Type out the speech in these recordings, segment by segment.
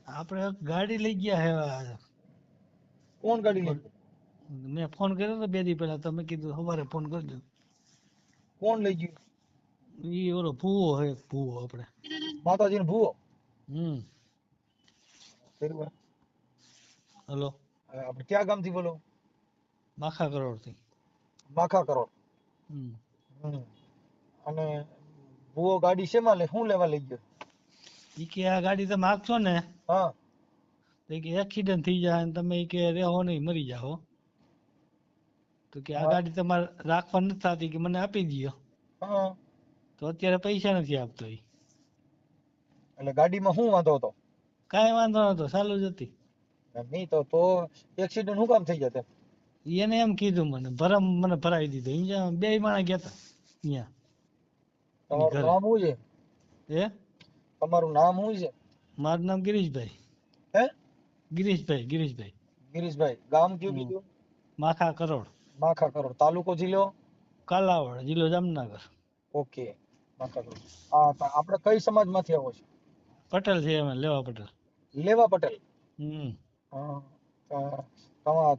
આપણે ગાડી લઈ ગયા હે. કોણ ગાડી લઈ ગયું? મેં ફોન કર્યો તો 2 દી પહેલા, તમે કીધું સવારે ફોન કરજો. કોણ લઈ ગયું? ઈ ઓલો ભૂવો હે, ભૂવો આપણે. માતાજીનો ભૂવો. બરોબર. હલો, આપણે ક્યાં ગામથી બોલો? માખા કરોડ થી. માખા કરોડ. અને ભૂવો ગાડી શેમાં લે, શું લેવા લઈ ગયો? ઈ કે આ ગાડી તમે આપશો ને હા તો ઈ કે એક્સિડન્ટ થઈ જાય અને તમે ઈ કે રહેવો નહીં, મરી જાઓ. તો કે આ ગાડી તમારે રાખવા નથી થતી, કે મને આપી દ્યો. હા. તો અત્યારે પૈસા નથી આપતો ઈ. એટલે ગાડીમાં શું વાંધો હતો? કાંઈ વાંધો નતો, ચાલુ જ હતી. નહીં તો એક્સિડન્ટ શું કામ થઈ જતે? એને એમ કીધું, મને ભરાવી દીધો. અહીંયા 2 માણસ ગયા હતા અહીંયા. તમારું નામ શું છે? હે? તમારું નામ શું છે? મારું નામ ગિરીશભાઈ. હે? ગિરીશભાઈ. ગિરીશભાઈ. ગામ કયું કીધું? માખા કરોડ. માખા કરોડ. તાલુકો જિલ્લો? કાલાવડ, જિલ્લો જામનગર. ઓકે. માખા કરોડ. આપણે કઈ સમાજમાંથી આવો છો? પટેલ છે અમે, લેવા પટેલ. લેવા પટેલ.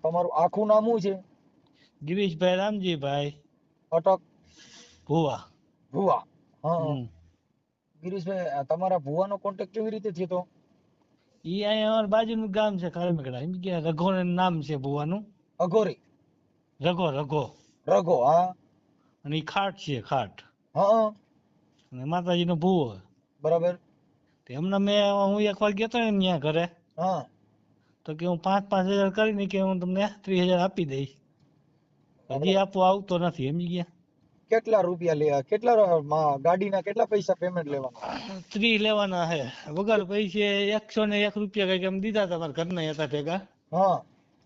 તમારું આખું નામ શું છે? ગિરીશભાઈ રામજીભાઈ અટક ભુવા. ભુવા. ગિરીશભાઈ, તમારા ભુવાનો કોન્ટેક્ટ કેવી રીતે થયો તો? ઈ અહીંયા અમારા બાજુનું ગામ છે કાળમેકડા. એમ કે રઘો નામ છે ભુવાનું. અઘોરી. રઘો. હા. અને ઈ ખાટ છે, ખાટ. હા. અને માતાજીનો ભુવો. બરાબર. એમને હું એકવાર ગયો તો ને ત્યાં ઘરે. હા. તો કે હું 5-5 હજાર કરીને કે હું તમને 30,000 આપી દઈશ. હજી આપો આવતો નથી, સમજી ગયા? કેટલા રૂપિયા લેવા? ગાડીના કેટલા પૈસા પેમેન્ટ લેવાના? 30 લેવાના હે. વગર પૈસે 101 રૂપિયા કઈક એમ દીધા હતા. મારા ઘરના હતા ભેગા. હા.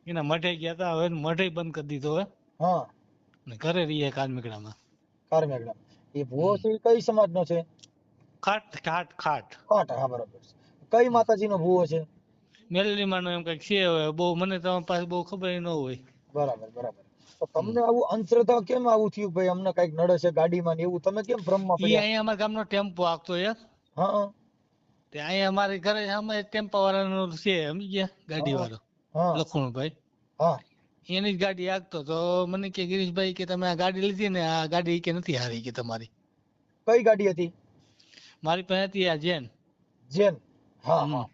એના મઢે ગયા હતા. હવે મઢે બંધ કરી દીધો હે. હા. ને ઘરે રહીએ કાળમેકડામાં. એ ભુવો છે કઈ સમાજનો છે? ખાટ. હા, બરાબર. કઈ માતાજીનો ભુવો છે? મેલડીમાંનો એમ કઈક છે. હવે બહુ મને તમારી પાસે બહુ ખબર ન હોય. બરાબર. તો તમને આવું અંધશ્રદ્ધા કેમ આવું થયું? ભાઈ અમને કઈક નડે છે ગાડીમાં ને એવું, તમે કેમ ભ્રમમાં ઈ પડ્યા? અહીંયા અમારા ગામનો ટેમ્પો આગતો યાર. હા. તે અહીંયા અમારી ઘરે સામે ટેમ્પા વાળાનો છે, સમજી ગયા? ગાડી વાળો લખણભાઈ. હા. એની જ ગાડી આગતો તો મને કે ગિરીશભાઈ કે તમે આ ગાડી લીધી ને, આ ગાડી કે નથી હારી કે તમારી. કઈ ગાડી હતી? મારી પાસે હતી આ જેન. હા.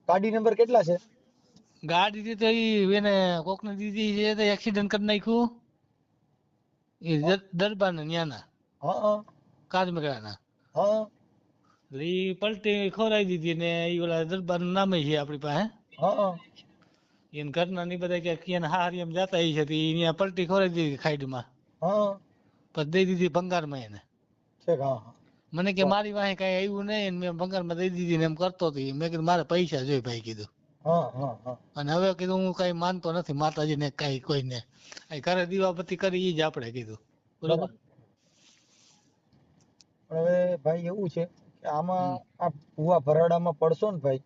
ગાડી નંબર કેટલા છે? ગાડી તો એને કોકને દીધી છે તો એક્સિડન્ટ કરી નાખ્યું. એ દરબાર ને ન્યાના. કાળમેકડાના. એટલે ઈ પલટી ખવડાવી દીધી ને ઈ ઓલા દરબાર નું નામે છે આપણી પાસે. એને ઘરના ની બધા કે એને હારી એમ જતા છે, ત્યાં પલટી ખવડાવી દીધી ખાઈડમાં. પછી દઈ દીધી ભંગારમાં એને. મને કે મારી વાહે કઈ આવ્યું નહીં, મેં ભંગારમાં દઈ દીધી ને એમ કરતો હતો. મેં કીધું મારે પૈસા જોઈ ભાઈ કીધું. અને હવે કીધું હું કઈ માનતો નથી માતાજી ને કઈ કોઈને. ઘરે દીવાબત્તી કરી ઈ જ આપણે કીધું. બરોબર. હવે ભાઈ એવું છે કે આમાં આ ભુવા ભરાડામાં પડશો ને ભાઈ,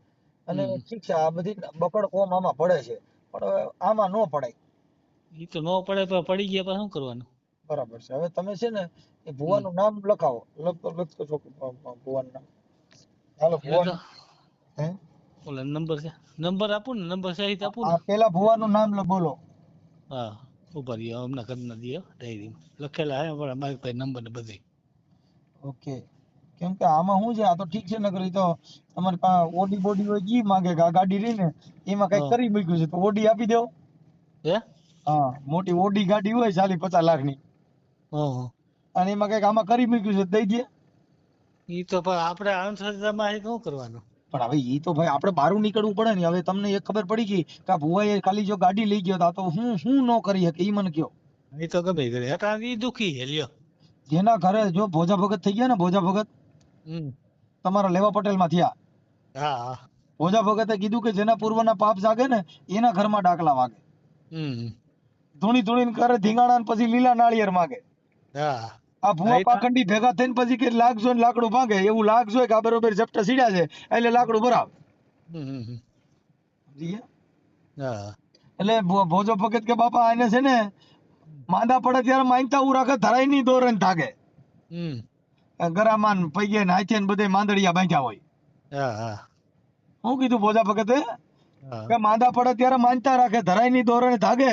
અને ઠીક છે આ બધી બકડ કોમ આમાં પડે છે, પણ હવે આમાં ન પડાય. ઈ તો ન પડે તો પડી ગયા પછી શું કરવાનું? બરાબર છે. હવે તમે છે ને એ ભુવાનું નામ લખાવો. લખતો છો ભુવાનું નામ. હાલો ભુવાનું. ઓલા નંબર છે, નંબર આપું ને, નંબર સહિત આપું ને. પેલા ભુવાનું નામ બોલો. હા, ઉભા રહ્યો, હમણાં કરી ના દઈએ ડાયરીમાં લખેલા હે મારી પાસે નંબર ને બધી. ઓકે. કેમ કે આમાં શું છે, આ તો ઠીક છે નકર ઈ તો તમારી પાસે ઓડી બોડી હોય ઈ માંગે કે આ ગાડી રહી ને એમાં કઈક કરી મૂક્યું છે તો ઓડી આપી દેવો. હે? હા, મોટી ઓડી ગાડી હોય 40-50 લાખ ની. અને એમાં કઈક આમાં કરી મૂક્યું છે દઈ દે. ઈ તો પણ આપણે અંધશ્રદ્ધામાં શું કરવાનું? પણ હવે ઈ તો ભાઈ આપણે બહાર નીકળવું પડે ને. હવે તમને એક ખબર પડી ગઈ કે આ ભુવાએ ખાલી જો ગાડી લઈ ગયો તો હું ન કરી શકે ઈ મને કયો. ઈ તો ગમે કરે હતા. ઈ દુખી છે લ્યો. જેના ઘરે જો ભોજા ભગત થઈ ગયા ને, ભોજા ભગત તમારા લેવા પટેલ માં થયા. હા. ભોજા ભગતે કીધું કે જેના પૂર્વના પાપ જાગે ને એના ઘરમાં ડાકલા વાગે. ધૂણી કરે ધીંગાણા પછી લીલા નાળિયેર માગે. આ ભુવા પાખંડી ભેગા થઈને પછી કે લાગજો ને લાકડું ભાગે. એવું લાગજો કે આ બરોબર ઝપટા સીડ્યા છે એટલે લાકડું ભરાવ. એટલે ભોજો ભગત કે બાપા આને છે ને માંદા પડે ત્યારે માનતા હું રાખે ધરાઈ ની દોરે ને થાગે. ગરામાન પૈગે ને હાથે ને બધે માંદડિયા બાંધ્યા હોય. શું કીધું ભોજા ભગતે હા કે માંદા પડે ત્યારે માનતા રાખે, ધરાય ની ધોરણે ભાગે.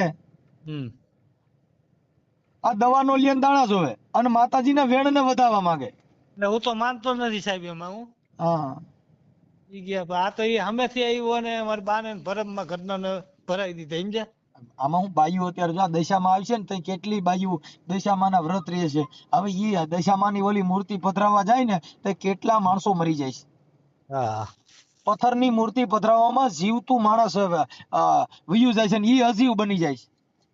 હમ આ દવાનો લ્યન દાણા જોવે અને માતાજીના વેણને વધાવવા માંગે. એટલે હું તો માનતો નથી સાહેબ એમાં હું હા ઈ ગયા પણ આ તો એ હમેથી આવ્યો ને મારી બાને ભરમમાં ઘરના ભરાઈ દીધા સમજ્યા. આમાં હું બાયું અત્યારે જો આ દશામાં આવશે ને તો કેટલી બાયું દશામાના વ્રત રહે છે. હવે ઈ દશામાની ઓલી મૂર્તિ પધરાવવા જાય ને તો કેટલા માણસો મરી જાય છે. હા પથ્થરની મૂર્તિ પધરાવવામાં જીવતું માણસ વયું જાય છે ને ઈ અજીવ બની જાય છે.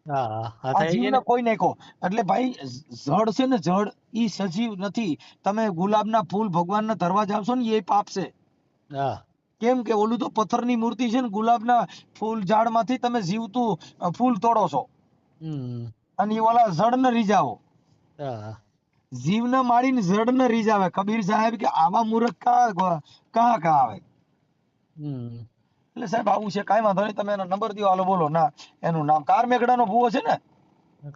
હા હા આ થાય છે જીવને ને. કોઈ નાખો એટલે ભાઈ જડ છે ને જડ ઈ સજીવ નથી. તમે ગુલાબના ફૂલ ભગવાનને ધરવા જાવશો ને એ પાપ છે. હા કેમ કે ઓલું તો પથ્થરની મૂર્તિ છે ને ગુલાબના ફૂલ ઝાડમાંથી તમે જીવતું ફૂલ તોડો છો હમ અને ઈ ઓલા જડને રીઝાવો. હા જીવને મારીને જડને રીઝાવે. કબીર સાહેબ કે આવા મૂર્ખ કાં આવે. હમ એટલે સાહેબ આવું છે, કાંઈ વાંધો નહીં, તમે એનો નંબર દો. હાલો બોલો. ના એનું નામ કાર મેઘડાનો ભૂવો છે ને?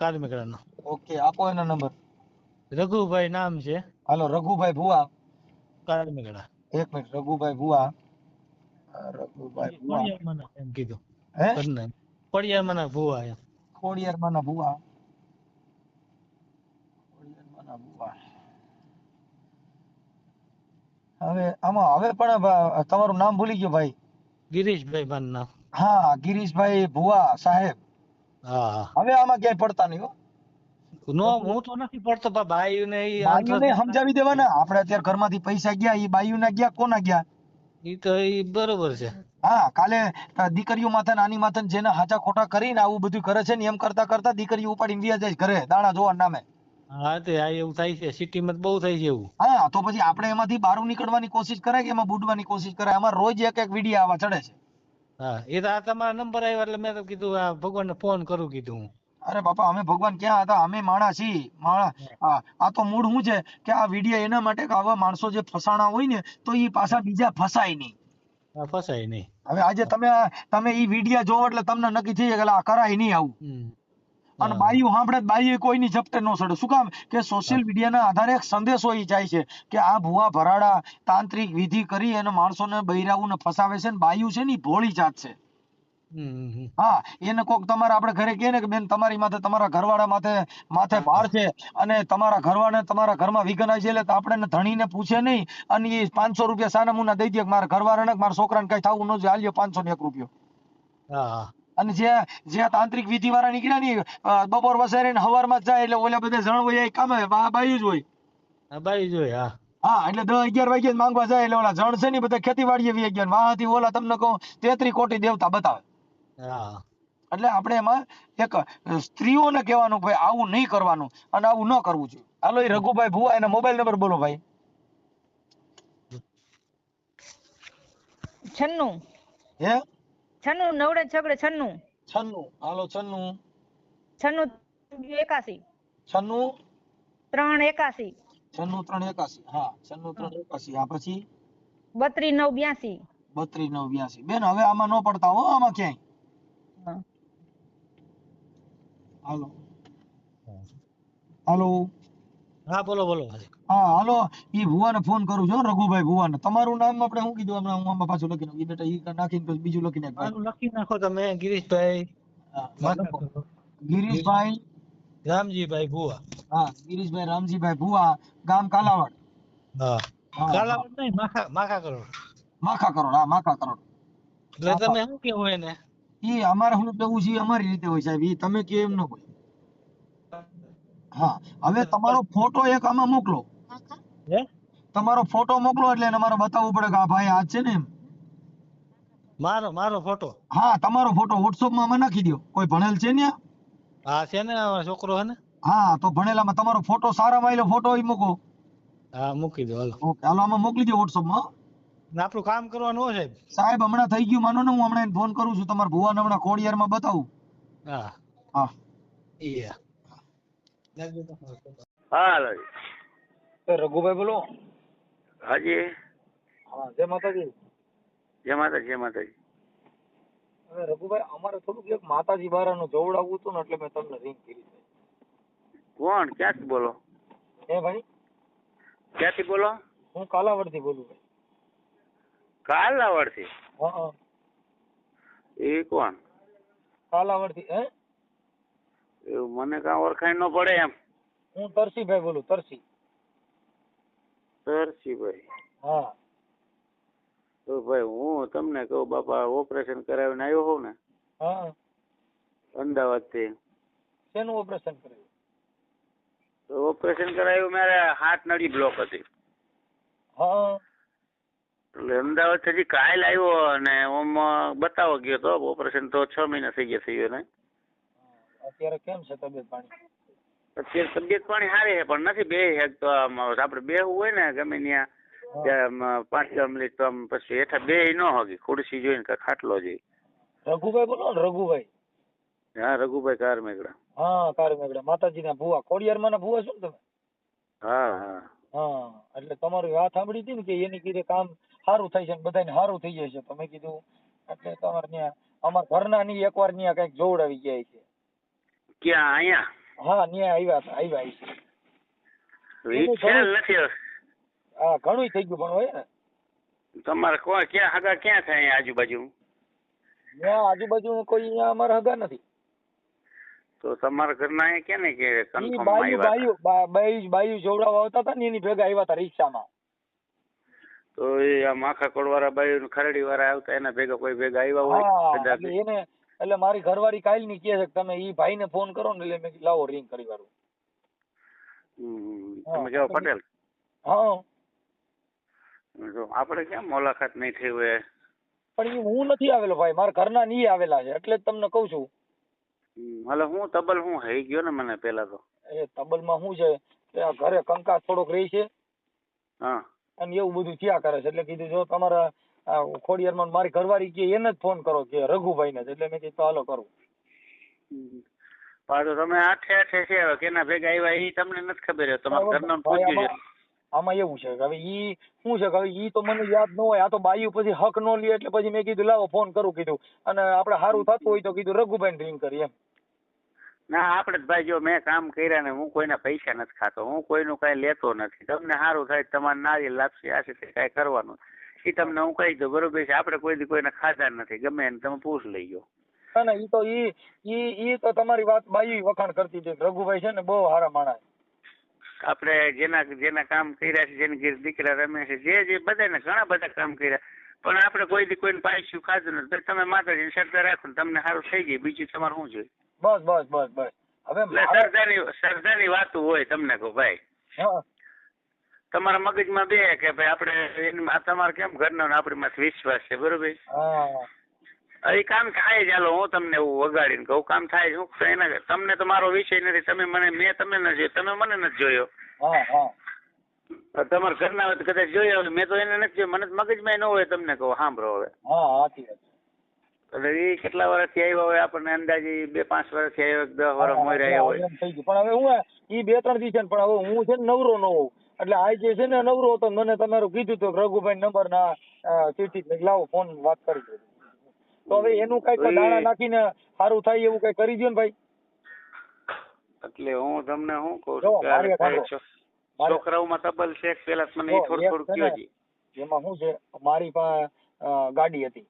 કાળમેઘડાનો ઓકે, આપો એનો નંબર. રઘુભાઈ નામ છે. હાલો, રઘુભાઈ ભુવા. કાળમેઘડા. એક મિનિટ, રઘુભાઈ ભુવા. રઘુભાઈ ભુવા પડિયારમાં એમ કીધું હે ઘરના પડિયારમાં ના ભૂવા એમ. ખોડિયારમાંના ભુવા. ખોડિયારમાંના ભુવા. હવે આમાં હવે પણ તમારું નામ ભૂલી ગયો ભાઈ. ગિરીશભાઈ મારું નામ. હા, ગિરીશભાઈ ભુવા સાહેબ. હા હવે આમાં ક્યાંય પડતા નહીં હો. નો હું તો નથી પડતો પણ ભાઈ ને ઈ બાયુને સમજાવી દેવાના. આપણે અત્યારે ઘરમાંથી પૈસા ગયા, ઈ બાયુના ગયા, કોના ગયા? ઈ તો ઈ બરોબર છે. હા, કાલે દીકરીઓ માથે નાની માથે જેને હાચા ખોટા કરીને આવું બધું કરે છે ને એમ કરતા કરતા દીકરીઓ ઉપાડીને વ્યા જાય ઘરે દાણા જોવા નામે. હા તે આ એવું થાય છે, સિટીમાં બહુ થાય છે એવું. હા, તો પછી આપણે એમાંથી બહાર નીકળવાની કોશિશ કરાય કે એમાં બુડવાની કોશિશ કરાય? આમાં રોજ એક એક વિડીયો આવા ચડે છે. હા એ તો આ તમારા નંબર આવ્યો એટલે મેં તો કીધું આ ભગવાનને ફોન કરું કીધું હું. અરે બાપા, અમે ભગવાન ક્યાં હતા? અમે માણસ છીએ. આ તો મૂળ શું છે કે આ વિડીયો એના માટે કે આવા માણસો જે ફસાણા હોય ને તો એ પાછા બીજા ફસાય નહીં. હા ફસાય નહીં. હવે આજે તમે ઈ વિડીયો જોવો એટલે તમને નક્કી થઈ જાય કે આ કરાય નહીં આવું. હમ અને હા બાયું સાંભળે બાયું કોઈની ઝપટે ન ચડે. શું કામ? કે સોશિયલ મીડિયાના આધારે એક સંદેશો ઈ જાય છે કે આ ભુવા ભરાડા તાંત્રિક વિધિ કરી અને માણસોને બૈરાઓને ફસાવે છે ને બાયું છે ને ઈ ભોળી જાત છે. હમ હા, એને કોક તમારા આપણે ઘરે કહે ને કે બેન તમારી માથે તમારા ઘરવાળા માથે ભાર છે અને તમારા ઘરવાળાને તમારા ઘરમાં વિઘન આવી છે એટલે તો આપણે ધણીને પૂછે નહીં અને એ 500 રૂપિયા સાના મુના દઈ દે કે મારા ઘરવાળાને કે મારા છોકરાને કઈ થવું ન જોઈએ, હાલ્યો 501 રૂપિયો. હા અને જે તાંત્રિક વિધિ વાળા નીકળ્યા ની બપોર વસારે ને હવારમાં જ જાય એટલે ઓલા બધા જણ હોય કામે બાયું જ હોય. હા બાઈ જોઈ. હા હા, એટલે 10-11 વાગે માંગવા જાય એટલે ઓલા જણ છે ને બધા ખેતીવાડીએ વી ગયા વાહથી ઓલા તમને કહું 33 કોટી દેવતા બતાવે. હા એટલે આપણે એમાં એક સ્ત્રીઓને કહેવાનું ભાઈ આવું નહીં કરવાનું અને આવું ન કરવું જોઈએ. હાલો, એ રઘુભાઈ ભુવા એના મોબાઈલ નંબર બોલો ભાઈ. 96 હે 96 નવડે છગડે 96 96. હાલો 96 81 96 381 96 381. હા, 96 381. આ પછી 32 9 82. 32 9 82. બેન હવે આમાં ન પડતા હો, આમાં ક્યાંય. હા. હાલો હાલો. હા બોલો બોલો. હા હાલો, ઈ ભુવાને ફોન કરું છું, રઘુભાઈ ભુવાને. તમારું નામ આપણે શું કીધું? હમણાં હું આમાં પાછું લખી નાખું. ઈ બેટા ઈ નાખીને પછી બીજું લખી નાખ ભાઈ. મારું લખી નાખો તમે. ગિરીશભાઈ હા, લખો. માખા ગિરીશભાઈ રામજીભાઈ ભુવા. હા, ગિરીશભાઈ રામજીભાઈ ભુવા, ગામ કાલાવડ. હા હા હા, કાલાવડ નહીં, માખા માખા કરોડ. માખા કરોડ. હા, માખા કરોડ. એટલે હા, તમે શું કેવું એને? ઈ અમારે શું કેવું છે અમારી રીતે હોય સાહેબ. ઈ તમે કે એમ ન હોય. હા, હવે તમારો ફોટો એક આમાં મોકલો. હે તમારો ફોટો મોકલો એટલે એને મારે બતાવવું પડે કે આ ભાઈ આ છે ને એમ. મારો મારો ફોટો? હા, તમારો ફોટો વોટ્સઅપમાં અમે નાખી દો. કોઈ ભણેલ છે ને? હા છે ને, છોકરો હે ને. હા, તો ભણેલામાં તમારો ફોટો સારામાં આવેલો ફોટો ઈ મૂકો. હા મૂકી દો હાલો. ઓકે, હાલો આમાં મોકલી દો વોટ્સઅપમાં. ને આપણું કામ કરવાનું હોય સાહેબ. સાહેબ હમણાં થઈ ગયું, માનો ને હું હમણાં એને ફોન કરું છું. તમારા ભુવાને હમણાં ખોડિયારમાં બતાવું. હા હા હાલો રઘુભાઈ બોલો. હાજી. હા, જય માતાજી. જય માતાજી જય માતાજી. હવે રઘુભાઈ અમારે થોડુંક એક માતાજી બારાનું જોવડાવવું હતું ને એટલે મેં તમને રિંગ કરી. કોણ? ક્યાંથી બોલો? હે ભાઈ? ક્યાંથી બોલો? હું કાલાવડથી બોલું ભાઈ. કાલાવડથી? હા એ કોણ? કાલાવડથી. હે? એવું મને કાં ઓળખાણ ન પડે એમ. હું તરસીભાઈ બોલું, તરસી. તરસીભાઈ. હા તો ભાઈ હું તમને કહું બાપા, ઓપરેશન કરાવીને આવ્યો હોઉં ને હા. અમદાવાદથી. શેનું ઓપરેશન કર્યું? તો ઓપરેશન કરાવ્યું, મારે હાથ નળી બ્લોક હતી. હા એટલે અમદાવાદ હજી કાલ આવ્યો અને ઓમ બતાવવા ગયો તો. ઓપરેશન તો 6 મહિના થઈ ગયા થયું ને. અત્યારે કેમ છે તબિયત પાણી? અત્યારે તબિયત પાણી સારી છે, પણ નથી બે તો આપણે બેહવું હોય ને ગમે ત્યાં 5-10 મિનિટ તો આમ પછી હેઠા બે ન હોગી, ખુરશી જોઈને કે ખાટલો જોઈ. રઘુભાઈ બોલો ને, રઘુભાઈ. હા, રઘુભાઈ કારમેગડા. હા કારમેગડા, માતાજીના ભુવા, ખોડિયારમાંના ભુવા છો ને તમે? હા હા. હા, એટલે તમારી વાત સાંભળી હતી ને કે એની કીધે કામ સારું થાય છે ને બધાને સારું થઈ જાય છે, તો મેં કીધું એટલે તમારે ત્યાં અમારા ઘરના ની એકવાર ત્યાં કઈક જોવડાવી ગયા છે. ક્યાં? અહીંયા? હા, ત્યાં આવ્યા છે. એ ખ્યાલ નથી. હા, ઘણું થઈ ગયું પણ હોય ને. તમારે કોઈ ક્યાં હગા ક્યાં થાય આજુબાજુ? ત્યાં આજુબાજુ કોઈ અહીંયા અમારા હગા નથી. તો તમારા ઘરના અહીંયા ક્યાં ને કે ઈ કન્ફર્મ બાયુ જોવડાવવા આવતા હતા ને એની ભેગા આવ્યા હતા રિક્ષામાં. તો એ આમ આખા કોળવાળા બાયુ ખરડી વાળા આવતા એના ભેગા કોઈ ભેગા આવ્યા હા, હોય કદાચ. એટલે એને એટલે મારી ઘરવાળી કાલ ની કહે છે કે તમે ઈ ભાઈને ફોન કરો ને, એટલે મેં કીધું લાવો રિંગ કરી વાળું. તમે કેવો પટેલ? હા, આપણે કેમ મુલાકાત નહીં થઈ હોય? પણ ઈ હું નથી આવેલો ભાઈ, મારા ઘરના ની આવેલા છે, એટલે જ તમને કઉ છું. એટલે હું તબલ હું હઈ ગયો ને મને પેલા તો. એ તબલમાં શું છે કે આ ઘરે કંકાસ થોડોક રહી છે. હા. અને એવું બધું થયા કરે છે, એટલે કીધું જો તમારા ખોડિયારમાં મારી ઘરવાળી કે એને જ ફોન કરો કે રઘુભાઈ ને, એટલે મેં કીધું હાલો કરું. પાછો તમે આઠે છે હવે કેના ભેગા આવ્યા એ તમને નથી ખબર? તમારા ઘરનામ પૂછ્યું છે? આમાં એવું છે કે હવે ઈ શું છે કે હવે ઈ તો મને યાદ ન હોય, આ તો બાયું પછી હક ન લે, એટલે પછી મેં કીધું લાવો ફોન કરું કીધું, અને આપણે સારું થતું હોય તો કીધું રઘુભાઈ ડ્રિંક કરી એમ. ના, આપણે ભાઈ જો મેં કામ કર્યા ને હું કોઈના પૈસા નથી ખાતો, હું કોઈનું કઈ લેતો નથી. તમને સારું થાય તમારે નારિયેલ લાપસી આ છે કઈ કરવાનું એ તમને હું કહી દઉં, બરોબર છે? આપણે કોઈ દી કોઈને ખાધા નથી, ગમે એને તમે પૂછ લઈ ગયો. ના ના, ઈ તો ઈ તો તમારી વાત બાયું વખાણ કરતી હતી. રઘુભાઈ છે ને બહુ સારા માણસ. આપણે જેના કામ કર્યા છે, જેની ઘેર દીકરા રમે છે, જે બધાને ઘણા બધા કામ કર્યા, પણ આપણે કોઈ દી કોઈને પાછું ખાધું નથી. તમે માતાજીની શ્રદ્ધા રાખો ને તમને સારું થઈ ગઈ, બીજું તમારે શું જોઈએ? બસ બસ બસ બસ. હવે શ્રદ્ધાની વાતો હોય. તમને કહું ભાઈ, તમારા મગજમાં બે કે ભાઈ આપણે તમારે કેમ ઘરનો આપણી માં વિશ્વાસ છે, બરોબર? એ કામ થાય જ. હાલો હું તમને એવું વગાડીને કહું, કામ થાય શું એના તમને તો મારો વિષય નથી. તમે મને મેં તમને નથી જોયો, તમે મને નથી જોયો. તમારા ઘરના હોય તો કદાચ જોયો, મેં તો એને નથી જોયો, મને મગજમાં ન હોય. તમને કહું સાંભળો હવે. એટલે એ કેટલા વર્ષથી આવ્યા હોય, આપણને અંદાજે 2-5 વર્ષથી આવ્યા, 10 વર્ષ મોર્યા હોય. પણ હવે હું ઈ 2-3 દિવસ પણ હવે હું છે ને નવરો ન હોઉં, એટલે આ જે છે ને નવરો હતો, મને તમારું કીધું તો રઘુભાઈ નંબર ના ચીઠી લાવો ફોન વાત કરી દો. તો હવે એનું કઈક દાણા નાખીને સારું થાય એવું કઈ કરી દો ને ભાઈ. એટલે હું તમને શું કહું છું, છોકરાઓમાં તબલ છે પેલા મને થોડું થોડું કયો છે. એમાં શું છે, મારી પાસે ગાડી હતી.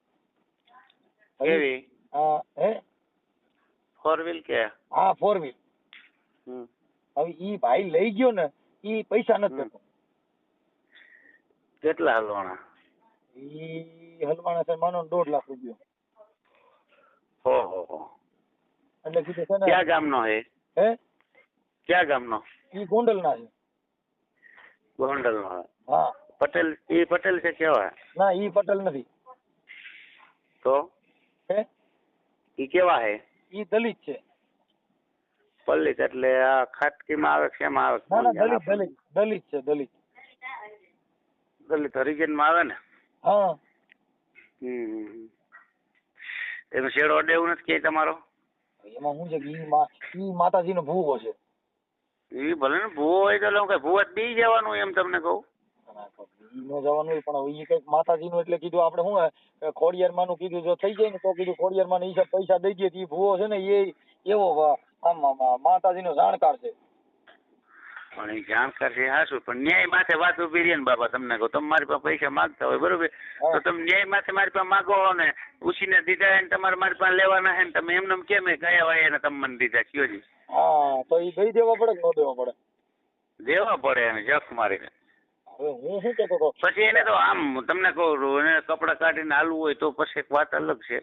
કેવી? હે? 4 વ્હીલ કે? હા, 4 વ્હીલ. હવે ઈ ભાઈ લઈ ગયો ને, ઈ પૈસા નથી દેતો. કેટલા હલવાણા? ઈ હલવાણા છે માનો 1.5 લાખ રૂપિયા. ઓહો. એટલે કીધું છે ને. ક્યાં ગામનો હે? હે? ક્યાં ગામનો? ઈ ગોંડલના છે. ગોંડલનો? હા. પટેલ? ઈ પટેલ છે કેવા? ના, ઈ પટેલ નથી. તો હે? ઈ કેવા હે? ઈ દલિત છે. પલ્લિત એટલે આ ખાટકીમાં આવે છે, એમાં આવે? ના ના, દલિત છે, દલિત. દલિત હરિજનમાં આવે ને? હા. એનો શેડો અડે એવું નથી કે તમારો? એમાં શું છે કે ઈ માતાજીનો ભૂવો છે. એ ભલે ને ભૂવો હોય તો કઈ ભૂવા બી જવાનું એમ તમને કહું. ઈ ન જવાનું હોય, પણ ઈ કઈક માતાજીનું એટલે કીધું આપણે શું ખોડિયારમાં નું કીધું, જો થઈ જાય ને તો કીધું ખોડિયારમાં ને હિસાબ પૈસા દઈ દે. ઈ ભૂવો છે ને એ એવો આમ માતાજીનો જાણકાર છે. પણ એ જાણકાર છે હાશું, પણ ન્યાય માથે વાત ઉભી રહી ને બાબા. તમને કહું, તમે મારી પાસે પૈસા માંગતા હોય બરોબર, તો તમે ન્યાય માથે મારી પાસે માગો ને ઉછીને દીધા ને તમારે મારી પાસે લેવાના હે ને તમે એમને કેમ ગયા વાય ને તમે મને દીધા કયોજી? હા તો એ દઈ દેવા પડે કે ન દેવા પડે? દેવા પડે એને જખ મારીને. હવે હું શું કહેતો હતો, પછી એને તો આમ તમને કહું, એને કપડા કાઢીને હાલવું હોય તો પછી એક વાત અલગ છે,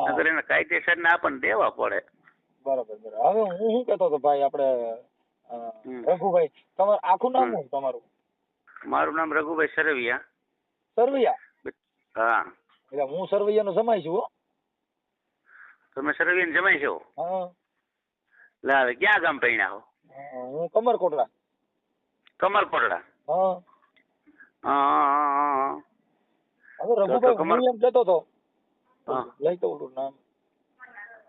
નકર એને કાયદેસર ને આપણને દેવા પડે. બરાબર બરાબર. હવે હું શું કહેતો હતો ભાઈ, આપણે રઘુભાઈ, તમારું આખું નામ શું તમારું? મારું નામ રઘુભાઈ સરવૈયા. સરવૈયા? હા. એટલે હું સરવૈયાનો જમાઈ છું. તમે સરવૈયાનો જમાઈ છો? હા. લે ક્યાં ગામ પૈણા હો? હું કમરકોટડા. કમરકોટડા? હા. હા. હવે રઘુભાઈ હું એમ કહેતો હતો, લઈ તો ઓલું નામ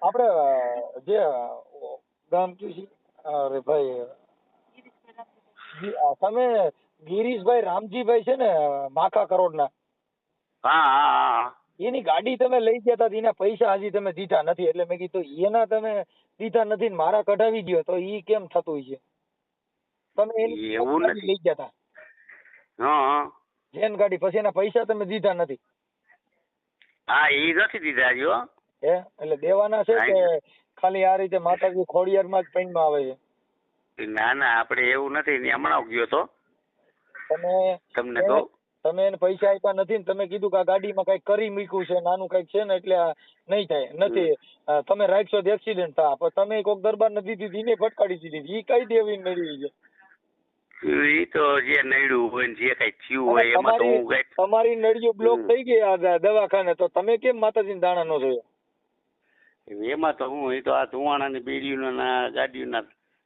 આપણે જે ગામ કયું છે? અરે ભાઈ, તમે ગિરીશભાઈ રામજીભાઈ છે ને માખા કરોડના? હા હા હા. એની ગાડી તમે લઈ ગયા હતા, એના પૈસા હજી તમે દીધા નથી, એટલે મેં કીધું એના તમે દીધા નથી ને મારા કઢાવી દો તો ઈ કેમ થતું છે? તમે એની એવું ગાડી લઈ ગયા હતા. હા. જેન ગાડી, પછી એના પૈસા તમે દીધા નથી? હા એ નથી દીધા હજી હો. હે? એટલે દેવાના છે કે ખાલી આ રીતે માતાજી ખોડિયારમાં જ પૈણમાં આવે છે? ના ના, આપણે એવું નથી. હમણાં ગયો તો તમને કહું, તમે એને પૈસા આપ્યા નથી ને તમે કીધું કે આ ગાડીમાં કઈક કરી મૂક્યું છે, નાનું કઈક છે ને એટલે આ નહીં થાય નથી, તમે રાખશો તો એક્સિડન્ટ થાય. પણ તમે કોઈક દરબાર નથી દીધી, એને ફટકાડી દીધી, ઈ કઈ દેવી મેળવી છે? એ તો જે નડ્યું હોય જે કઈ થયું હોય એમાં તો હું કઈ. તમારી નળીઓ બ્લોક થઈ ગઈ આ દવાખાને, તો તમે કેમ માતાજીને દાણા નો જોયો? એમાં તો હું, એ તો આ ધુવાણાની બીડીઓના ગાડીઓના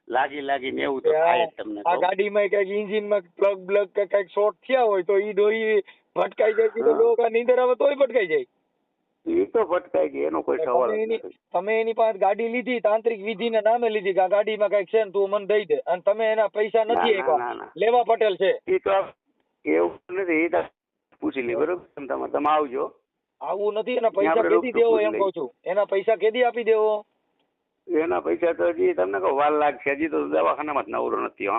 લાગીને એવું તો થાય જ. તમને આ ગાડીમાં કઈક ઇન્જિનમાં પ્લગ કે કઈક શોર્ટ થયા હોય તો ઈ ડોરી ભટકાઈ જાય તો લોકો નીંદર આવે તોય ભટકાઈ જાય. એ તો ભટકાઈ ગઈ, એનો કોઈ સવાલ નથી. તમે એની પાસે ગાડી લીધી, તાંત્રિક વિધિના નામે લીધી કે આ ગાડીમાં કઈક છે ને તું મને દઈ દે, અને તમે એના પૈસા નથી આપ્યા. લેવા પટેલ છે એ તો એવું નથી, એ તો પૂછી લે બરોબર. તમે આવજો. આવું નથી. એના પૈસા કેદી દેવો એમ કઉ છું, એના પૈસા કેદી આપી દેવો? એના પૈસા તો હજી તમને કહું વાર લાગશે, હજી તો દવાખાનામાં જ નવરો નથી.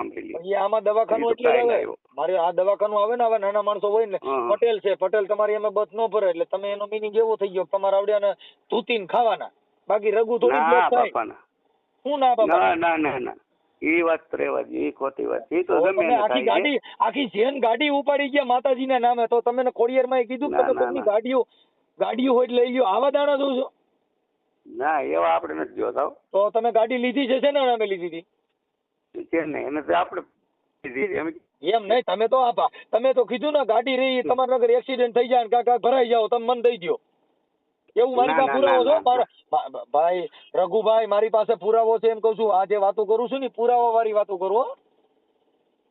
આમાં દવાખાનું એટલે આવે, મારે આ દવાખાનું આવે ને, હવે નાના માણસો હોય ને, પટેલ છે, પટેલ તમારી એમાં બસ ન ભરે, એટલે તમે એનો મિનિંગ એવો થઈ ગયો તમારા આવડ્યા ધૂતીને ખાવાના, બાકી રઘુ થોડી બ્લોક થાય. શું ના બાપા? ના ના ના, એ વાત તો રહેવા દે, એ ખોટી વાત. એ તો ગમે આખી ગાડી, આખી જેન ગાડી ઉપાડી ગયા માતાજીના નામે, તો તમે ખોડિયારમાં કીધું કે તમે ગાડીઓ હોય લઈ લ્યો, આવા દાણા દઉં છો? ના, એવા આપણે નથી જોતા. તો તમે ગાડી લીધી છે શેના નામે લીધી હતી? એને તો આપણે એમ નહીં, તમે તો આપા, તમે તો કીધું ને ગાડી રહી તમારા નગર એક્સિડન્ટ થઈ જાય કાકા ભરાઈ જાવ, તમે મને દઈ દો. એવું મારી પાસે પુરાવો છો મારા ભાઈ રઘુભાઈ, મારી પાસે પુરાવો છે એમ કઉ છું. આ જે વાતો કરું છું ને પુરાવા વાળી વાતો કરું.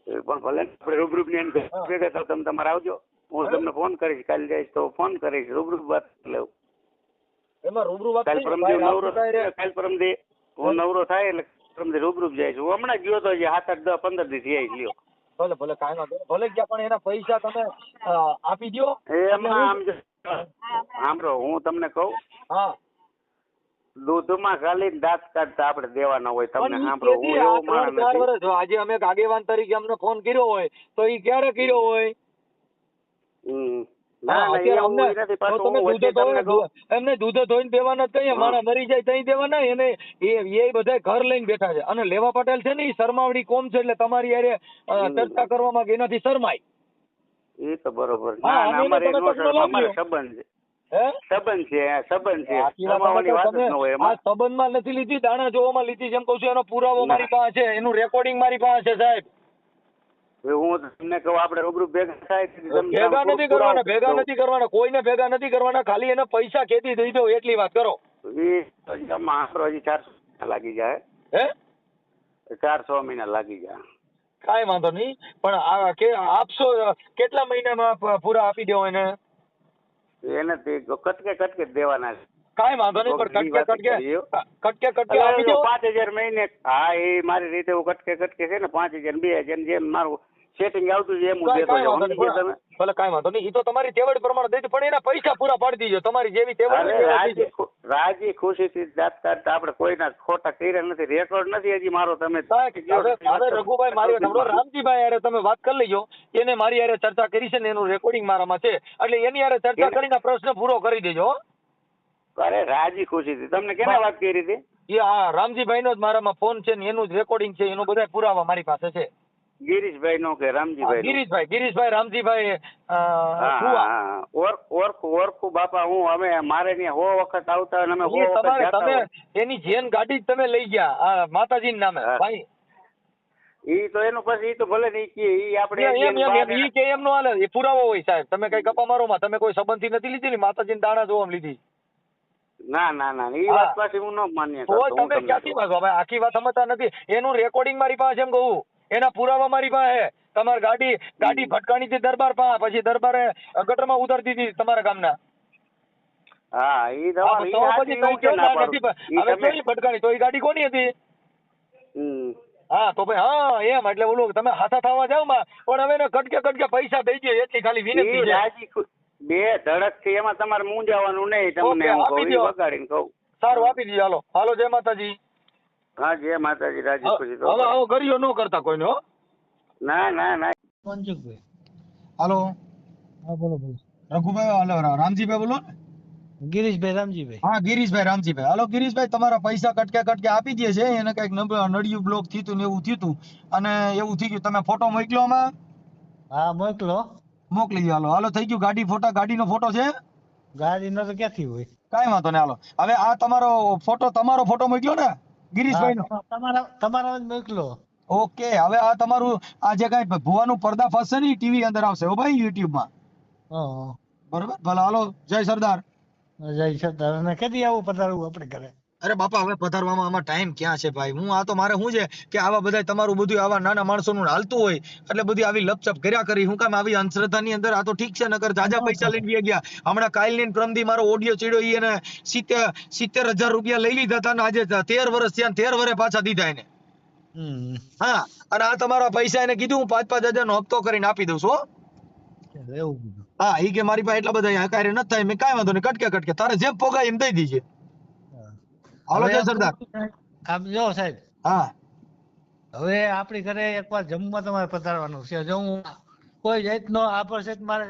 પણ ભલે આપણે રૂબરૂ તમે તમારે આવજો, હું તમને ફોન કરીશ. કાલે જઈશ તો ફોન કરીશ, રૂબરૂ વાત લઉં. એમાં રૂબરૂ વાત કાલ પરમદે હું નવરો થાય એટલે પરમદે રૂબરૂ જઈશ. હું હમણાં ગયો તો 7, 8, 10, 15 દી થી લ્યો. ભલે ભલે કાંઈ વાંધો નહીં, ભલે ગયા, પણ એના પૈસા તમે આપી દો. એમાં સાંભળો, હું તમને કહું, હા, દૂધમાં ખાલી દાંત કાઢતા આપણે દેવાના હોય. તમને સાંભળો, હું એવો માણસ નથી. આજે અમે આગેવાન તરીકે અમને ફોન કર્યો હોય તો એ ક્યારે કર્યો હોય? એમને દૂધ ધોઈને દેવાના કહીએ, માણસ મરી જાય તઈ દેવાના. એને એ બધા ઘર લઈને બેઠા છે, અને લેવા પટેલ છે ને એ શરમાવડી કોમ છે, એટલે તમારી યારે ચર્ચા કરવામાં એનાથી શરમાય. એ તો બરોબર. અમારે સંબંધ છે, સંબંધ છે. સંબંધમાં નથી લીધી, દાણા જોવામાં લીધી. જેમ કઉ છું, એનો પુરાવો મારી પાસે છે, એનું રેકોર્ડિંગ મારી પાસે છે સાહેબ. હું તમને કહું, આપણે રૂબરૂ ભેગા થાય. ભેગા નથી કરવાના, કોઈને ભેગા નથી કરવાના, ખાલી એને પૈસા ખેતી દઈ દો એટલી વાત કરો. હજી 400 લાગી જાય. હે? 400 મહિના લાગી જાય. કાંઈ વાંધો નહીં, પણ આપશો કેટલા મહિનામાં પૂરા આપી દેવો એને? એને કટકે દેવાના છે. કાંઈ વાંધો નહીં, પણ કટકે આપી દો. 5000 મહિને. હા, એ મારી રીતે હું કટકે છે ને 5000 2000 જેમ મારું સેટિંગ આવતું છે એમ હું કાંઈ દેતો જાઉં. વાંધો નહીં, સમજી ગયા તમે? ભલે કાંઈ વાંધો નહીં, ઈ તો તમારી તેવડ પ્રમાણે દઈ દો, પણ એના પૈસા પૂરા પાડી દીજો, તમારી જેવી તેવડ હોય અરે ને એવા દીજો. રાજી ખુશીથી જાત કાઢતા આપણે કોઈના ખોટા કર્યા નથી, રેકોર્ડ નથી હજી મારો. તમે હવે રઘુભાઈ મારી વાત સાંભળો, રામજીભાઈ હારે તમે વાત કરી લેજો, એને મારી હારે ચર્ચા કરી છે ને એનું રેકોર્ડિંગ મારામાં છે, એટલે એની હારે ચર્ચા કરીને પ્રશ્ન પૂરો કરી દેજો. અરે રાજી ખુશીથી તમને કેને વાત કરી હતી? એ હા રામજીભાઈ નો જ મારામાં ફોન છે ને એનું જ રેકોર્ડિંગ છે, એનો બધા પુરાવા મારી પાસે છે. ગિરીશભાઈ નો કે રામજીભાઈ નો? ગિરીશભાઈ રામજીભાઈ ઓળખું બાપા. હું અમે મારે ત્યાં 100 વખત આવતા અને અમે 100 વખત તમે જતા હોય. એની જેન ગાડી જ તમે લઈ ગયા આ માતાજીના નામે ભાઈ. ઈ તો એનું પછી ઈ તો ભલે નહીં કે ઈ આપણે ઈ કે એમ નો હાલે, એ પુરાવો હોય સાહેબ. તમે કઈ ગપ્પા મારો માં, તમે કોઈ સંબંધી નથી લીધી ને માતાજીના દાણા જોવા લીધી? ના ઈ વાત પાછી હું ન માન્ય તો કરતો. તમે ક્યાંથી માગો? હવે આખી વાત સમજતા નથી. એનું રેકોર્ડિંગ મારી પાસે એમ કહું, એના પુરાવા મારી પાસે. તમારી ગાડી ભટકાણી હતી દરબાર પાસે, પછી દરબારે ગટરમાં ઉતારી દીધી તમારા ગામના. હા ઈ દવા ઈ પછી હવે કઈ ભટકાણી તો એ ગાડી કોની હતી? હા તો ભાઈ હા એમ એટલે ઓલું તમે હાથા થવા જાવ માં, પણ હવે એને કટકે પૈસા દઈ દે એટલી ખાલી વિનંતી છે. રાજી બે ધડક થી એમાં તમારે મૂંઝાવાનું નહીં. તમને હું કહું ઈ વગાડીને કહું. સારું આપી દીધું. હાલો જય માતાજી. હા જય માતાજી. રાજી ખુશી. હવે આવો ગરિયો ન કરતા કોઈને હો. ના મંજુકભાઈ. હાલો હા બોલો. રઘુભાઈ, હાલો રામજીભાઈ બોલો. ગિરીશભાઈ રામજીભાઈ. હા ગિરીશભાઈ રામજીભાઈ. હાલો ગિરીશભાઈ, તમારા પૈસા કટકે આપી દે છે. એને કઈક નળિયું બ્લોક થયું હતું ને એવું થયું હતું, અને એવું થઈ ગયું. તમે ફોટો મોકલો આમાં? હા મોકલો. મોકલી દો. હાલો થઈ ગયું. ગાડીનો ફોટો છે? ગાડીનો તો ક્યાંથી હોય? કાંઈ વાંધો નહીં. હાલો હવે આ તમારો ફોટો મોકલ્યો ને ગિરીશભાઈ નો? તમારા જ મોકલો. ઓકે. હવે આ તમારું આ જે કઈ ભુવાનું પર્દાફાશ છે ને ટીવી અંદર આવશે હો ભાઈ, યુટ્યુબ માં. બરોબર. ભલે હાલો જય સરદાર. જય સરદાર. અને કદી આવું પધારવું આપણે ઘરે? અરે બાપા હવે પધારવામાં આમાં ટાઈમ ક્યાં છે ભાઈ. હું આ તો મારે શું છે કે આવા બધા તમારું બધું આવા નાના માણસોનું હાલતું હોય એટલે બધી આવી લપચપ કર્યા કરી. હું કામ આવી અંધશ્રદ્ધાની અંદર? આ તો ઠીક છે, નકર જાજા પૈસા લઈને ગયા. હમણાં કાલની પ્રમદી મારો ઓડિયો ચીડ્યો ઈ એને 70,000 રૂપિયા લઈ લીધા હતા ને આજે 13 વર્ષ થયા, 13 વર્ષે પાછા દીધા એને. હા અને આ તમારા પૈસા એને કીધું હું 5,000 નો હપ્તો કરીને આપી દઉં છું. હા ઈ કે મારી પાસે એટલા બધા કાર્ય નથી થાય. મેં કાંઈ વાંધો નહીં, કટકે તારે જેમ પોગાય એમ દઈ દીજે. હાલો જય સરદાર. આમ જો સાહેબ, હા હવે આપણી ઘરે એકવાર જમવા તમારે પધારવાનું છે. જો હું કોઈ જાતનો આભાર છે મારે.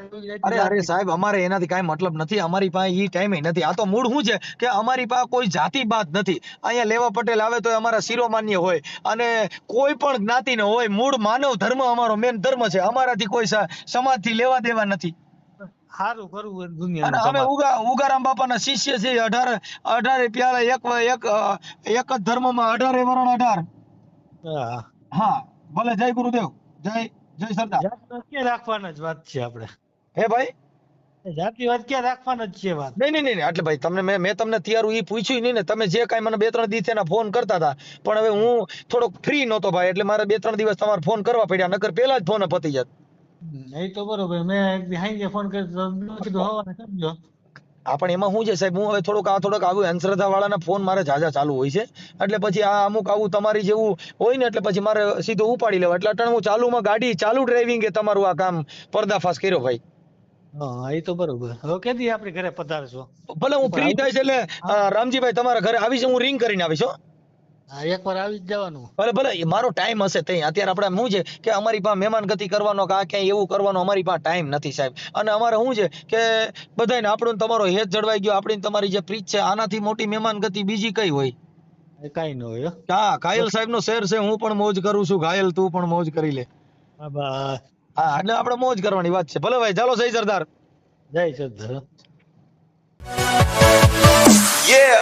અરે સાહેબ અમારે એનાથી કાંઈ મતલબ નથી. અમારી પાસે ઈ ટાઈમ નથી. આ તો મૂળ શું છે કે અમારી પાસે કોઈ જાતિ બાત નથી. અહીંયા લેવા પટેલ આવે તો અમારા શિરોમાન્ય હોય અને કોઈ પણ જ્ઞાતિનો હોય. મૂળ માનવ ધર્મ અમારો મેન ધર્મ છે. અમારાથી કોઈ સમાજથી લેવા દેવા નથી. સારું કરવું અને દુનિયા. અમે ઉગારામ બાપાના શિષ્ય છીએ. 18 પ્યાલા એક જ ધર્મમાં 18 વરણ 18. હા ભલે. જય ગુરુદેવ. જય સરદાર. ક્યાં રાખવાના જ વાત છે આપણે? હે ભાઈ જાતિવાદ ક્યાં રાખવાના જ છે વાત? નહીં એટલે ભાઈ તમને મેં તમને ત્યારે ઈ પૂછ્યું નહીં ને. તમે જે કાંઈ મને 2-3 દિવસ એના ફોન કરતા હતા, પણ હવે હું થોડોક ફ્રી નહોતો ભાઈ, એટલે મારે 2-3 દિવસ તમારે ફોન કરવા પડ્યા, નકર પેલા જ ફોન પતી જાત. એ તો બરોબર. મેં એક દી હાંજે ફોન કર્યો તો કીધું હવાને સમજો. પણ એમાં શું છે સાહેબ, હું હવે થોડોક આવું અંધશ્રદ્ધા વાળાના ફોન મારે ઝાઝા ચાલુ હોય છે, એટલે પછી આ અમુક આવું તમારી જેવું હોય ને એટલે પછી મારે સીધો ઉપાડી લેવા. એટલે અટાણે હું ચાલુ ડ્રાઇવિંગ એ તમારું આ કામ પર્દાફાશ કર્યો ભાઈ. હા એ તો બરોબર. હવે કેદી આપણે ઘરે પધારશો? ભલે હું ફ્રી થાય છે એટલે રામજીભાઈ તમારા ઘરે આવીશ, હું રિંગ કરીને આવીશ. હા એકવાર આવી જ જવાનું. ભલે મારો ટાઈમ હશે તઈ. અત્યારે આપણે શું છે કે અમારી પાસે મહેમાન ગતિ કરવાનો કે આ ક્યાંય એવું કરવાનો અમારી પાસે ટાઈમ નથી સાહેબ. અને અમારે શું છે કે બધાને આપણું તમારો હેત જળવાઈ ગયો, આપણી તમારી જે પ્રીત છે, આનાથી મોટી મહેમાન ગતિ બીજી કઈ હોય? કઈ ન હોય. હા ઘાયલ સાહેબ નો શેર છે. હું પણ મોજ કરું છું, ઘાયલ તું પણ મોજ કરી લે. હા એટલે આપણે મોજ કરવાની વાત છે. ભલે ભાઈ ચાલો જય સરદાર. જય સરદાર. Yeah.